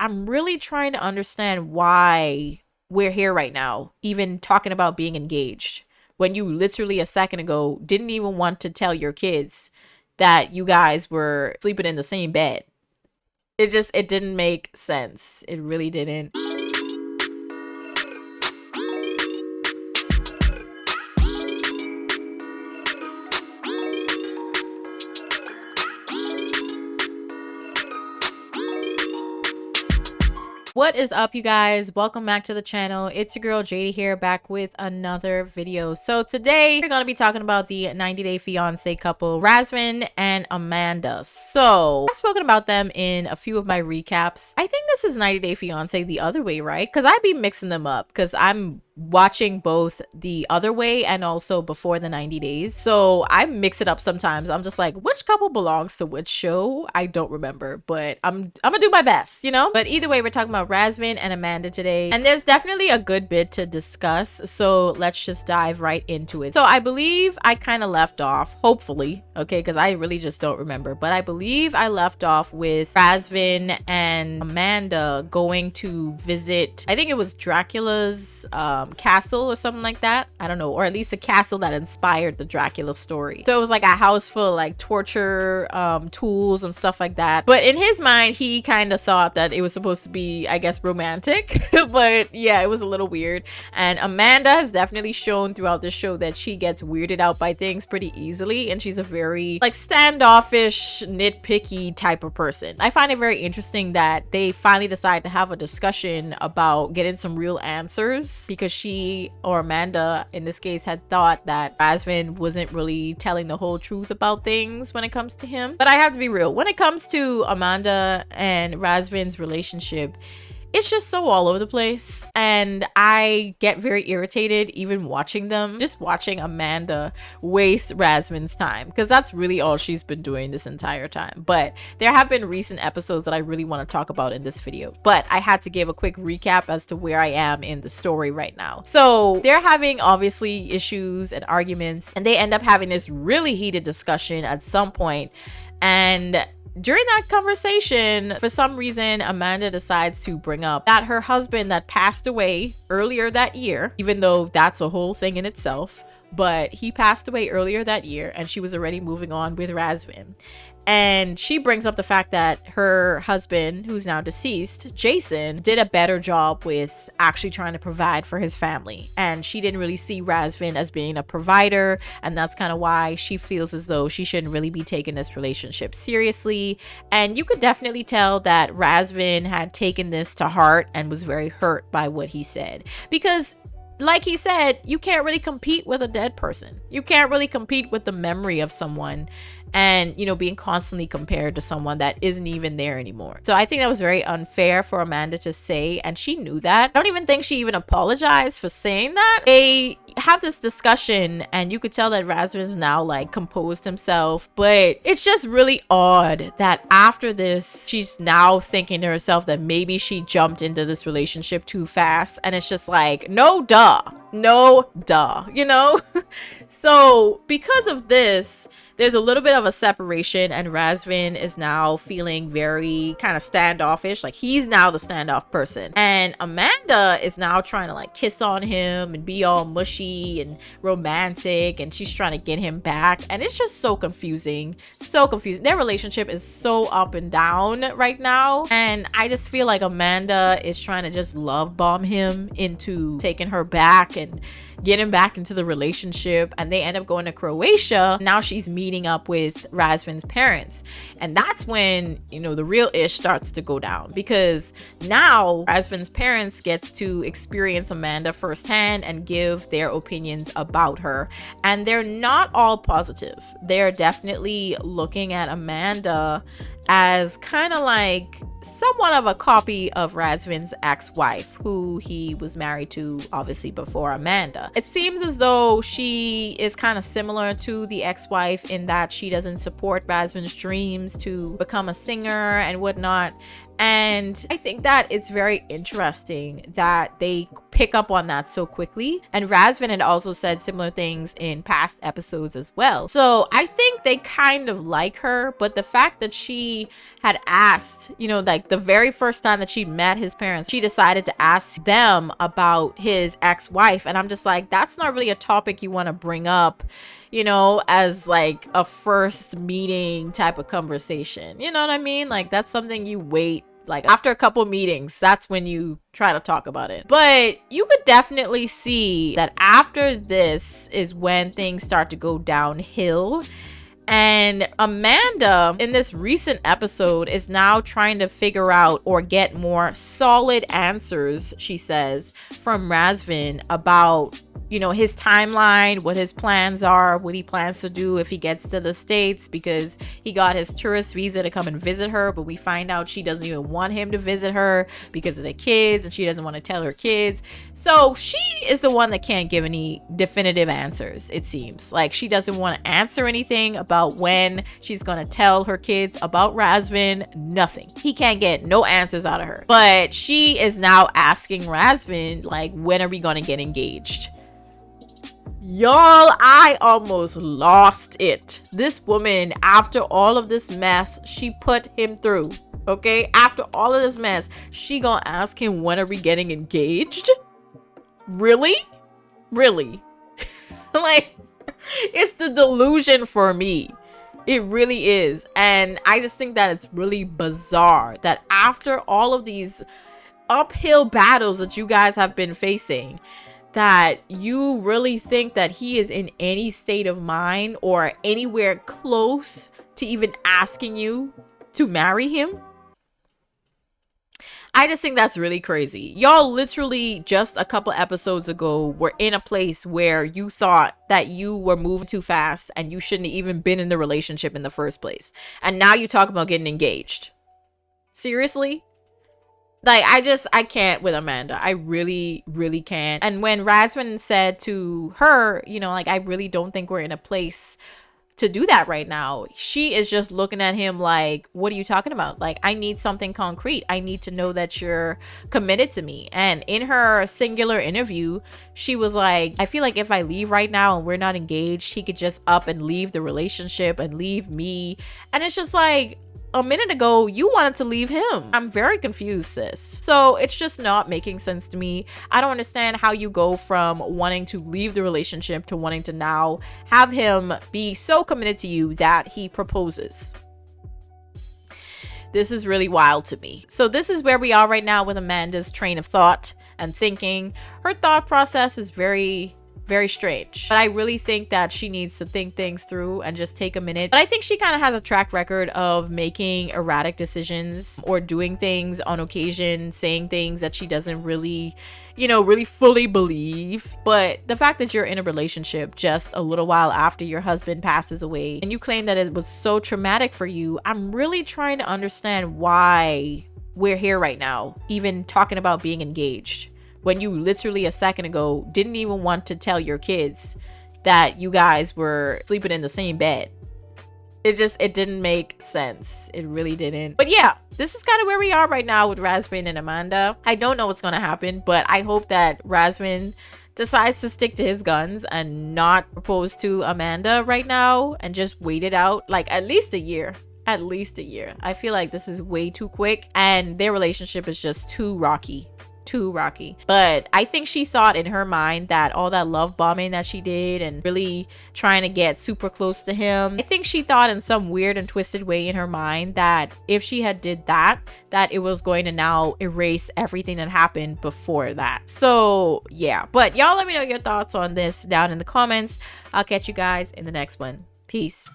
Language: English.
I'm really trying to understand why we're here right now, even talking about being engaged, when you literally a second ago didn't even want to tell your kids that you guys were sleeping in the same bed. It didn't make sense. It really didn't. What is up, you guys? Welcome back to the channel. It's your girl JD here, back with another video. So today we're going to be talking about the 90 Day Fiancé couple, Razvan and Amanda. So I've spoken about them in a few of my recaps. I think this is 90 Day Fiancé the other way, right? Because I'd be mixing them up because I'm watching both the other way and also before the 90 days, so I mix it up sometimes. I'm just like, which couple belongs to which show? I don't remember, but I'm gonna do my best, you know. But either way, we're talking about Razvan and Amanda today, and there's definitely a good bit to discuss, so let's just dive right into it. So I believe I kind of left off, hopefully, okay, because I really just don't remember, but I believe I left off with Razvan and Amanda going to visit, I think it was Dracula's castle or something like that. I don't know, or at least a castle that inspired the Dracula story. So it was like a house full of like torture tools and stuff like that. But in his mind, he kind of thought that it was supposed to be, I guess, romantic. But yeah, it was a little weird. And Amanda has definitely shown throughout the show that she gets weirded out by things pretty easily, and she's a very like standoffish, nitpicky type of person. I find it very interesting that they finally decide to have a discussion about getting some real answers, because she, or Amanda in this case, had thought that Razvan wasn't really telling the whole truth about things when it comes to him. But I have to be real, when it comes to Amanda and Razvan's relationship, it's just so all over the place, and I get very irritated even watching them, just watching Amanda waste Razvan's time, because that's really all she's been doing this entire time. But there have been recent episodes that I really want to talk about in this video, but I had to give a quick recap as to where I am in the story right now. So they're having obviously issues and arguments, and they end up having this really heated discussion at some point. And during that conversation, for some reason, Amanda decides to bring up that her husband that passed away earlier that year, even though that's a whole thing in itself, but he passed away earlier that year and she was already moving on with Razvan. And she brings up the fact that her husband, who's now deceased, Jason, did a better job with actually trying to provide for his family. And she didn't really see Razvan as being a provider. And that's kind of why she feels as though she shouldn't really be taking this relationship seriously. And you could definitely tell that Razvan had taken this to heart and was very hurt by what he said. Because like he said, you can't really compete with a dead person. You can't really compete with the memory of someone, and, you know, being constantly compared to someone that isn't even there anymore. So I think that was very unfair for Amanda to say, and she knew that. I don't even think she even apologized for saying that. They have this discussion, and you could tell that Razvan's now like composed himself, but it's just really odd that after this, she's now thinking to herself that maybe she jumped into this relationship too fast, and it's just like, no duh, you know. So because of this, there's a little bit of a separation, and Razvan is now feeling very kind of standoffish. Like, he's now the standoff person. And Amanda is now trying to like kiss on him and be all mushy and romantic, and she's trying to get him back. And it's just so confusing. So confusing. Their relationship is so up and down right now. And I just feel like Amanda is trying to just love bomb him into taking her back and getting back into the relationship, and they end up going to Croatia. Now she's meeting up with Razvan's parents, and that's when, you know, the real ish starts to go down, because now Razvan's parents gets to experience Amanda firsthand and give their opinions about her, and they're not all positive. They're definitely looking at Amanda as kind of like somewhat of a copy of Razvan's ex-wife, who he was married to obviously before Amanda. It seems as though she is kind of similar to the ex-wife in that she doesn't support Razvan's dreams to become a singer and whatnot. And I think that it's very interesting that they pick up on that so quickly. And Razvan had also said similar things in past episodes as well. So I think they kind of like her, but the fact that she had asked, you know, like the very first time that she met his parents, she decided to ask them about his ex-wife. And I'm just like, that's not really a topic you want to bring up, you know, as like a first meeting type of conversation. You know what I mean? Like, that's something you wait, like after a couple meetings, that's when you try to talk about it. But you could definitely see that after this is when things start to go downhill. And Amanda in this recent episode is now trying to figure out or get more solid answers, she says, from Razvan about, you know, his timeline, what his plans are, what he plans to do if he gets to the States, because he got his tourist visa to come and visit her, but we find out she doesn't even want him to visit her because of the kids, and she doesn't want to tell her kids. So she is the one that can't give any definitive answers, it seems. Like, she doesn't want to answer anything about when she's going to tell her kids about Razvan, nothing. He can't get no answers out of her. But she is now asking Razvan, like, when are we going to get engaged? Y'all, I almost lost it. This woman, after all of this mess she put him through, okay? After all of this mess, she gonna ask him, when are we getting engaged? Really? Really? Like, it's the delusion for me. It really is. And I just think that it's really bizarre that after all of these uphill battles that you guys have been facing, that you really think that he is in any state of mind or anywhere close to even asking you to marry him. I just think that's really crazy. Y'all literally just a couple episodes ago were in a place where you thought that you were moving too fast and you shouldn't have even been in the relationship in the first place. And now you talk about getting engaged. Seriously? Like, I can't with Amanda. I really, really can't. And when Razvan said to her, you know, like, I really don't think we're in a place to do that right now, she is just looking at him like, what are you talking about? Like, I need something concrete. I need to know that you're committed to me. And in her singular interview, she was like, I feel like if I leave right now and we're not engaged, he could just up and leave the relationship and leave me. And it's just like, a minute ago you wanted to leave him. I'm very confused, sis. So it's just not making sense to me. I don't understand how you go from wanting to leave the relationship to wanting to now have him be so committed to you that he proposes. This is really wild to me. So this is where we are right now with Amanda's train of thought and thinking. Her thought process is very strange, but I really think that she needs to think things through and just take a minute. But I think she kind of has a track record of making erratic decisions or doing things on occasion, saying things that she doesn't really, you know, really fully believe. But the fact that you're in a relationship just a little while after your husband passes away and you claim that it was so traumatic for you, I'm really trying to understand why we're here right now, even talking about being engaged, when you literally a second ago didn't even want to tell your kids that you guys were sleeping in the same bed. It didn't make sense. It really didn't. But yeah, this is kind of where we are right now with Razvan and Amanda. I don't know what's going to happen, but I hope that Razvan decides to stick to his guns and not propose to Amanda right now and just wait it out, like at least a year. At least a year. I feel like this is way too quick and their relationship is just too rocky. But I think she thought in her mind that all that love bombing that she did and really trying to get super close to him, I think she thought in some weird and twisted way in her mind that if she had did that it was going to now erase everything that happened before that. So yeah, but y'all let me know your thoughts on this down in the comments. I'll catch you guys in the next one. Peace.